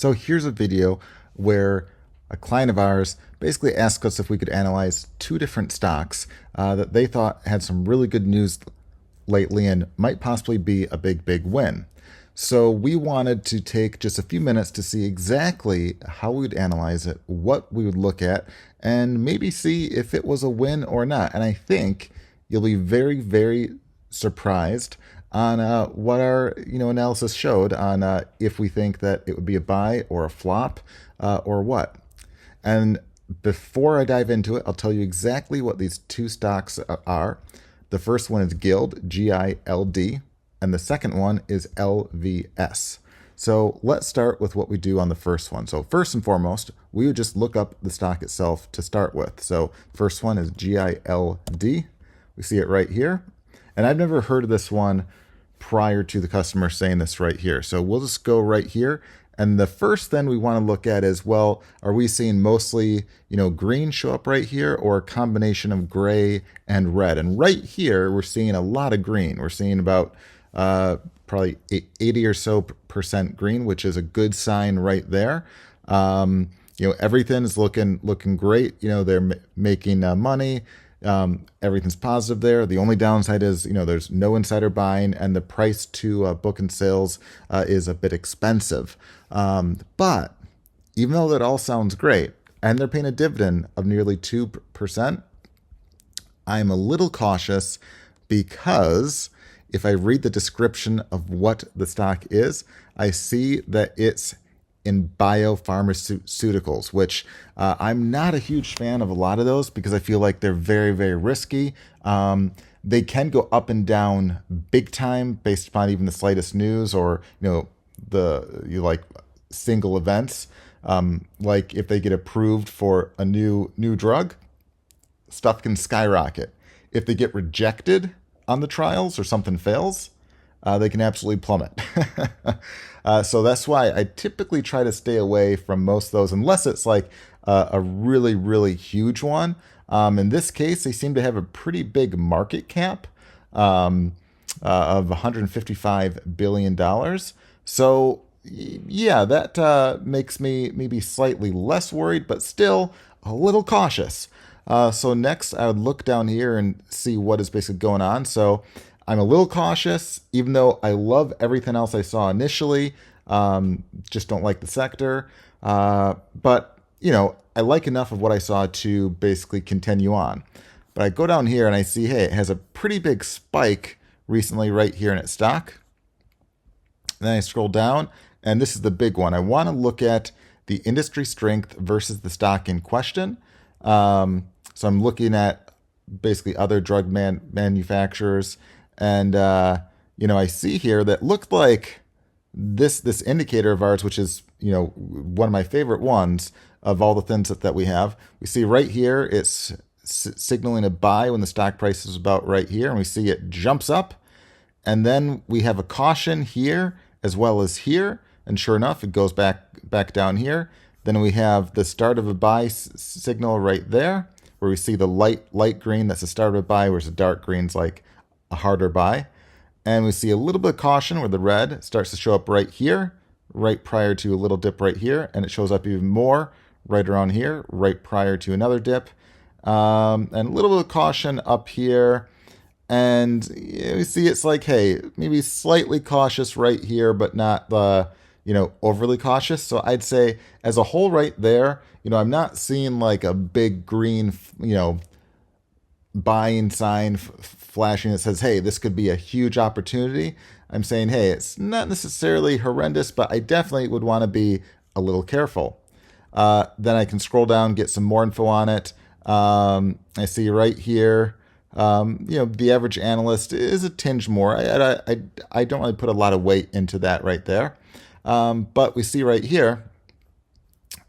So here's a video where a client of ours basically asked us if we could analyze two different stocks that they thought had some really good news lately and might possibly be a big win. So we wanted to take just a few minutes to see exactly how we would analyze it, what we would look at, and maybe see if it was a win or not. And I think you'll be very surprised on what our analysis showed on if we think that it would be a buy or a flop or what. And before I dive into it, I'll tell you exactly what these two stocks are. The first one is GILD, G-I-L-D, and the second one is LVS. So let's start with what we do on the first one. So first and foremost, we would just look up the stock itself to start with. So first one is GILD. We see it right here. And I've never heard of this one prior to the customer saying this right here. So we'll just go right here. And the first thing we want to look at is, well, are we seeing mostly, green show up right here or a combination of gray and red? And right here, we're seeing a lot of green. We're seeing about probably 80 or so percent green, which is a good sign right there. Everything's looking great. They're making money. Everything's positive there. The only downside is, there's no insider buying and the price to book and sales is a bit expensive. But even though that all sounds great and they're paying a dividend of nearly 2%, I'm a little cautious because if I read the description of what the stock is, I see that it's in biopharmaceuticals, which I'm not a huge fan of a lot of those because I feel like they're very risky. They can go up and down big time based upon even the slightest news or single events. Like if they get approved for a new drug, stuff can skyrocket. If they get rejected on the trials or something fails, they can absolutely plummet. So that's why I typically try to stay away from most of those unless it's like a really huge one. In this case, they seem to have a pretty big market cap of $155 billion. So yeah, that makes me maybe slightly less worried, but still a little cautious. So next, I would look down here and see what is basically going on. So I'm a little cautious, even though I love everything else I saw initially. Just don't like the sector. But, I like enough of what I saw to basically continue on. But I go down here and I see, hey, it has a pretty big spike recently right here in its stock. And then I scroll down, and this is the big one. I want to look at the industry strength versus the stock in question. So I'm looking at basically other drug manufacturers. And, I see here that looked like this indicator of ours, which is, one of my favorite ones of all the things that we have. We see right here, it's signaling a buy when the stock price is about right here. And we see it jumps up. And then we have a caution here as well as here. And sure enough, it goes back down here. Then we have the start of a buy signal right there, where we see the light green, that's the start of a buy, whereas the dark green's like a harder buy. And we see a little bit of caution where the red starts to show up right here, right prior to a little dip right here. And it shows up even more right around here, right prior to another dip. And a little bit of caution up here. And we see it's like, hey, maybe slightly cautious right here, but not overly cautious. So I'd say as a whole right there, I'm not seeing like a big green, buying sign flashing that says, hey, this could be a huge opportunity. I'm saying, hey, it's not necessarily horrendous, but I definitely would want to be a little careful. Then I can scroll down, get some more info on it. I see right here, the average analyst is a tinge more. I don't really put a lot of weight into that right there. But we see right here,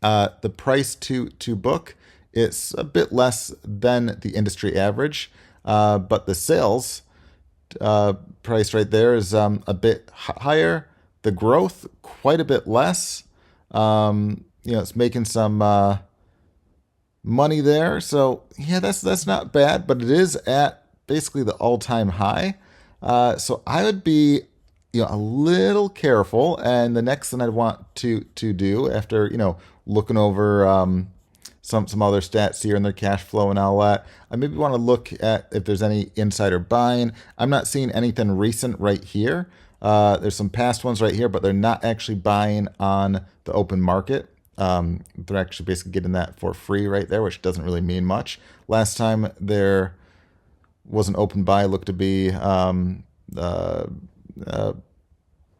the price to book, it's a bit less than the industry average, but the sales price right there is a bit higher. The growth quite a bit less. It's making some money there. So yeah, that's not bad, but it is at basically the all-time high. So I would be a little careful. And the next thing I'd want to do after looking over some other stats here and their cash flow and all that, I maybe want to look at if there's any insider buying. I'm not seeing anything recent right here. There's some past ones right here, but they're not actually buying on the open market. They're actually basically getting that for free right there, which doesn't really mean much. Last time there was an open buy, looked to be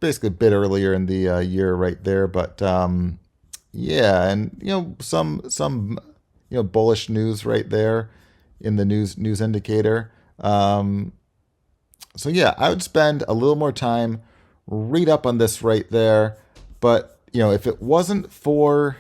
basically a bit earlier in the year right there. But yeah, and some bullish news right there in the news indicator. So yeah, I would spend a little more time, read up on this right there. But if it wasn't for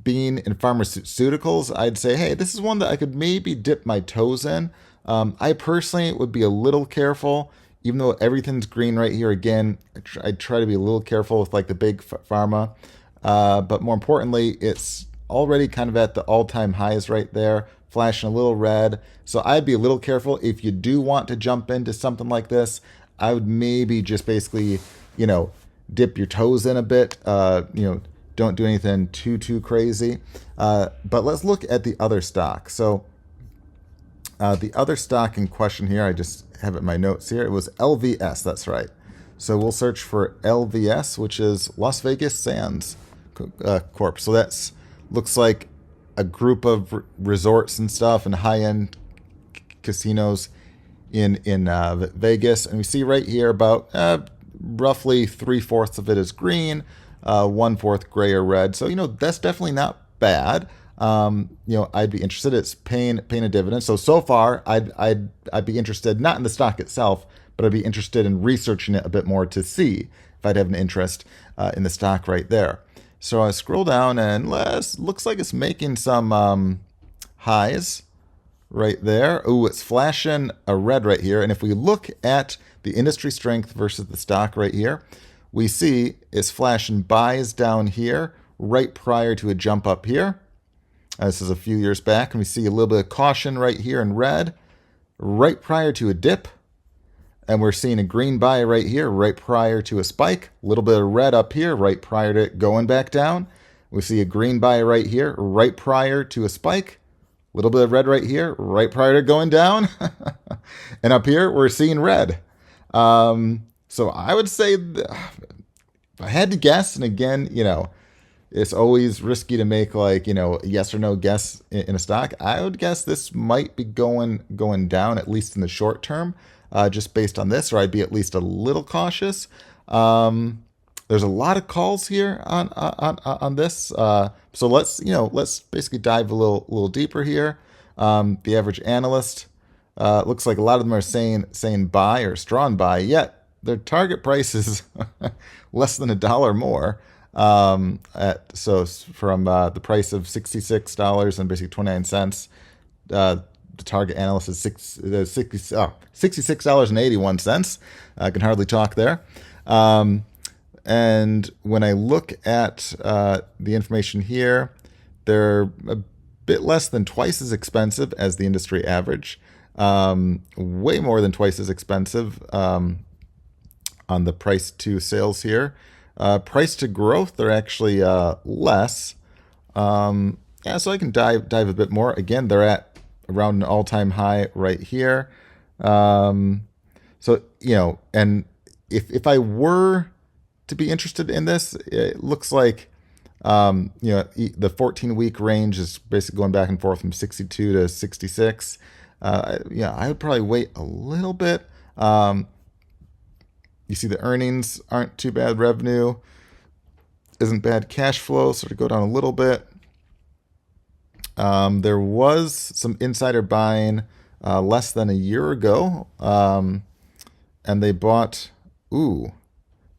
being in pharmaceuticals, I'd say, hey, this is one that I could maybe dip my toes in. I personally would be a little careful, even though everything's green right here. Again, I try to be a little careful with like the big pharma. But more importantly, it's already kind of at the all-time highs right there, flashing a little red. So I'd be a little careful. If you do want to jump into something like this, I would maybe just basically, dip your toes in a bit. Don't do anything too crazy. But let's look at the other stock. So the other stock in question here, I just have it in my notes here. It was LVS. That's right. So we'll search for LVS, which is Las Vegas Sands Corp. So that's looks like a group of resorts and stuff and high-end casinos in Vegas. And we see right here about roughly 3/4 of it is green, 1/4 gray or red. So that's definitely not bad. I'd be interested. It's paying a dividend. So far, I'd be interested not in the stock itself, but I'd be interested in researching it a bit more to see if I'd have an interest in the stock right there. So I scroll down and looks like it's making some highs right there. Ooh, it's flashing a red right here. And if we look at the industry strength versus the stock right here, we see it's flashing buys down here right prior to a jump up here. This is a few years back, and we see a little bit of caution right here in red right prior to a dip. And we're seeing a green buy right here, right prior to a spike. A little bit of red up here, right prior to it going back down. We see a green buy right here, right prior to a spike. A little bit of red right here, right prior to going down. And up here, we're seeing red. So I would say, if I had to guess, and again, it's always risky to make like, yes or no guess in a stock. I would guess this might be going down, at least in the short term. Just based on this, or I'd be at least a little cautious. There's a lot of calls here on this, so let's basically dive a little deeper here. The average analyst looks like a lot of them are saying buy or strong buy, yet their target price is less than $1 more. So from the price of $66 and basically 29 cents. The target analyst is $66.81. I can hardly talk there. And when I look at the information here, they're a bit less than twice as expensive as the industry average. Way more than twice as expensive on the price to sales here. Price to growth, they're actually less. Yeah, so I can dive a bit more. Again, they're at around an all-time high right here. And if I were to be interested in this, it looks like, the 14-week range is basically going back and forth from 62 to 66. I would probably wait a little bit. You see the earnings aren't too bad. Revenue isn't bad. Cash flow sort of go down a little bit. There was some insider buying less than a year ago, and they bought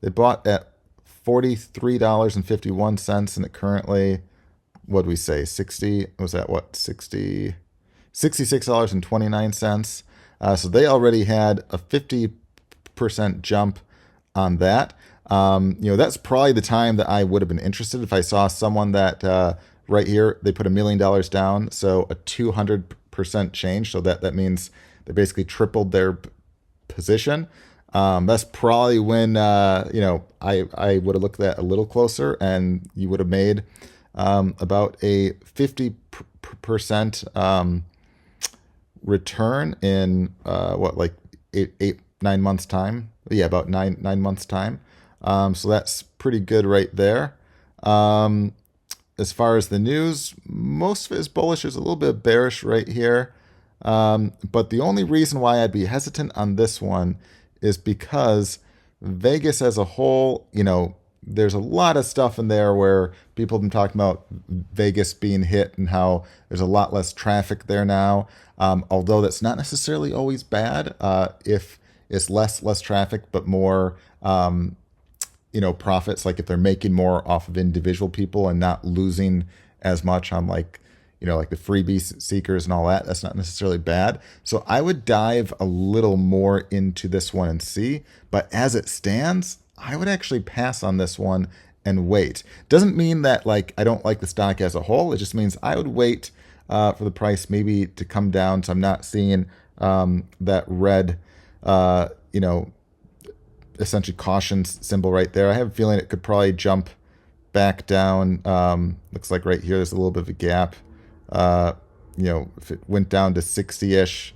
at $43.51, and it currently, what did we say, $66.29. So they already had a 50% jump on that. That's probably the time that I would have been interested if I saw someone that right here, they put $1 million down, so a 200% change. So that means they basically tripled their position. That's probably when I would have looked at a little closer, and you would have made about a 50% return in what, like 9 months time. Yeah, about nine months time. So that's pretty good right there. As far as the news, most of it is bullish. There's a little bit bearish right here. But the only reason why I'd be hesitant on this one is because Vegas as a whole, there's a lot of stuff in there where people have been talking about Vegas being hit and how there's a lot less traffic there now. Although that's not necessarily always bad if it's less traffic, but more profits, like if they're making more off of individual people and not losing as much on like the freebie seekers and all that. That's not necessarily bad. So I would dive a little more into this one and see. But as it stands, I would actually pass on this one and wait. Doesn't mean that like I don't like the stock as a whole. It just means I would wait for the price maybe to come down. So I'm not seeing that red, essentially caution symbol right there. I have a feeling it could probably jump back down. Looks like right here there's a little bit of a gap. If it went down to 60-ish,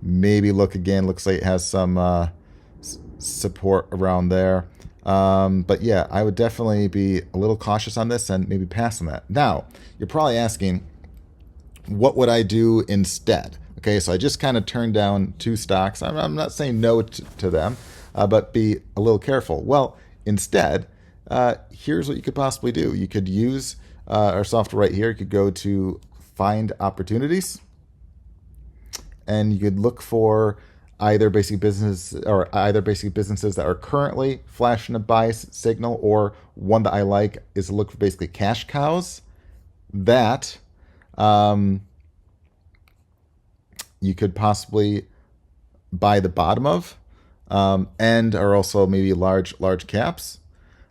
maybe look again. Looks like it has some support around there. But yeah, I would definitely be a little cautious on this and maybe pass on that. Now, you're probably asking, what would I do instead? Okay, so I just kind of turned down two stocks. I'm not saying no to them, but be a little careful. Well, instead, here's what you could possibly do. You could use our software right here. You could go to Find Opportunities, and you could look for either basic businesses that are currently flashing a buy signal, or one that I like is to look for basically cash cows that you could possibly buy the bottom of, and are also maybe large caps.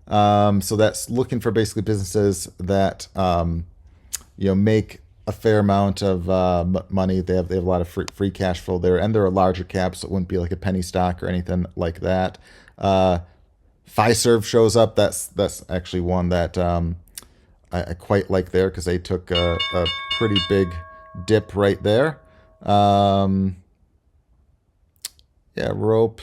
So that's looking for basically businesses that make a fair amount of money. They have a lot of free cash flow there, and they're a larger cap, so it wouldn't be like a penny stock or anything like that. Fiserv shows up. That's actually one that I quite like there, because they took a pretty big dip right there. Rope,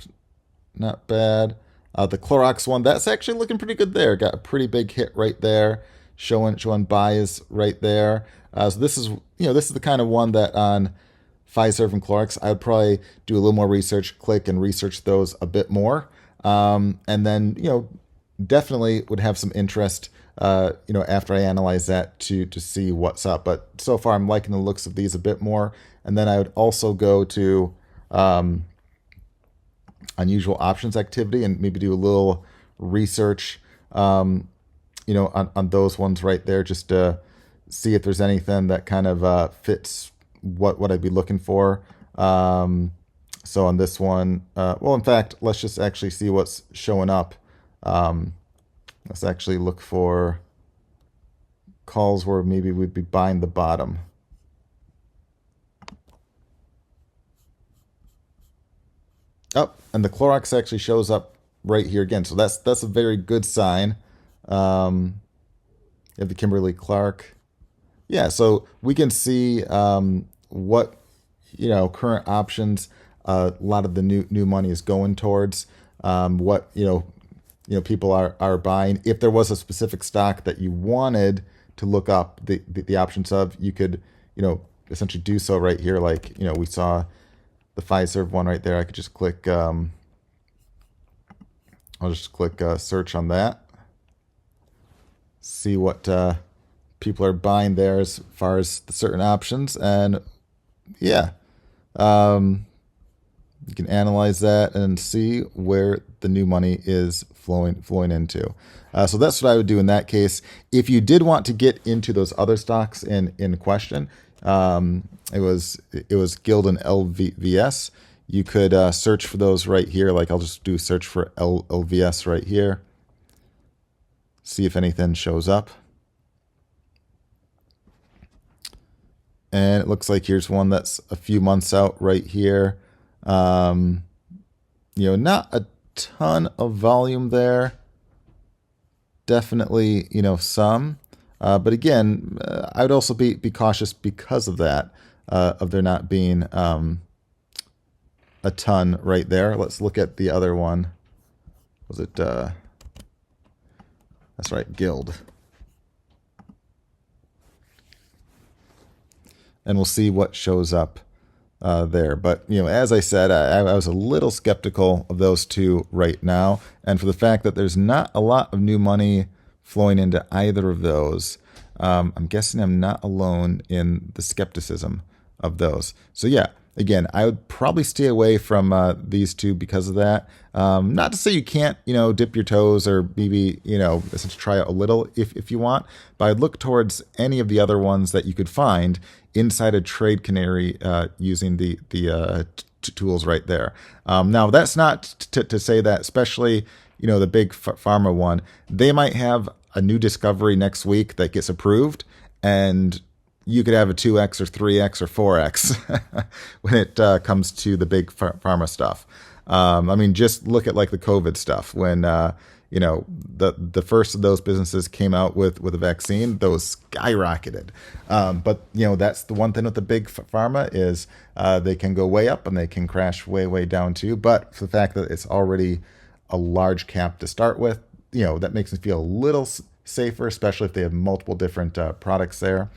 not bad. The Clorox one, that's actually looking pretty good there. Got a pretty big hit right there, showing buys right there. So this is the kind of one that on Fiserv and Clorox, I would probably do a little more research, click and research those a bit more, and then definitely would have some interest after I analyze that to see what's up. But so far, I'm liking the looks of these a bit more. And then I would also go to unusual options activity and maybe do a little research, on those ones right there, just to see if there's anything that kind of fits what I'd be looking for. So on this one, in fact, let's just actually see what's showing up. Let's actually look for calls where maybe we'd be buying the bottom. Oh, and the Clorox actually shows up right here again. So that's a very good sign. You have the Kimberly-Clark. Yeah, so we can see what current options a lot of the new money is going towards. What people are buying. If there was a specific stock that you wanted to look up the options of, you could essentially do so right here. Like we saw the Fiserv one right there. I could just click. I'll just click search on that. See what people are buying there as far as the certain options, and yeah, you can analyze that and see where the new money is flowing into. So that's what I would do in that case. If you did want to get into those other stocks in question, it was GILD and LVS. You could search for those right here. Like I'll just do search for LVS right here. See if anything shows up. And it looks like here's one that's a few months out right here. Not a ton of volume there. Definitely, some. But again, I would also be cautious because of that, of there not being a ton right there. Let's look at the other one. Was it? That's right, GILD. And we'll see what shows up there. But, as I said, I was a little skeptical of those two right now. And for the fact that there's not a lot of new money flowing into either of those, I'm guessing I'm not alone in the skepticism of those. So yeah, again, I would probably stay away from these two because of that. Not to say you can't, dip your toes or maybe, essentially try a little if you want, but I'd look towards any of the other ones that you could find inside a trade canary using the tools right there. Now, that's not to say that, especially, the big pharma one, they might have a new discovery next week that gets approved, and you could have a 2x or 3x or 4x when it comes to the big pharma stuff. Just look at like the COVID stuff when the first of those businesses came out with a vaccine, those skyrocketed. But that's the one thing with the big pharma is they can go way up and they can crash way down too. But for the fact that it's already a large cap to start with, that makes me feel a little safer, especially if they have multiple different products there.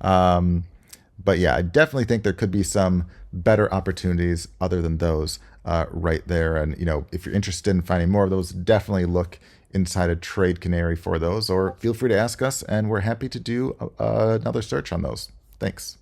But yeah, I definitely think there could be some better opportunities other than those right there. And, if you're interested in finding more of those, definitely look inside a Trade Canary for those, or feel free to ask us, and we're happy to do another search on those. Thanks.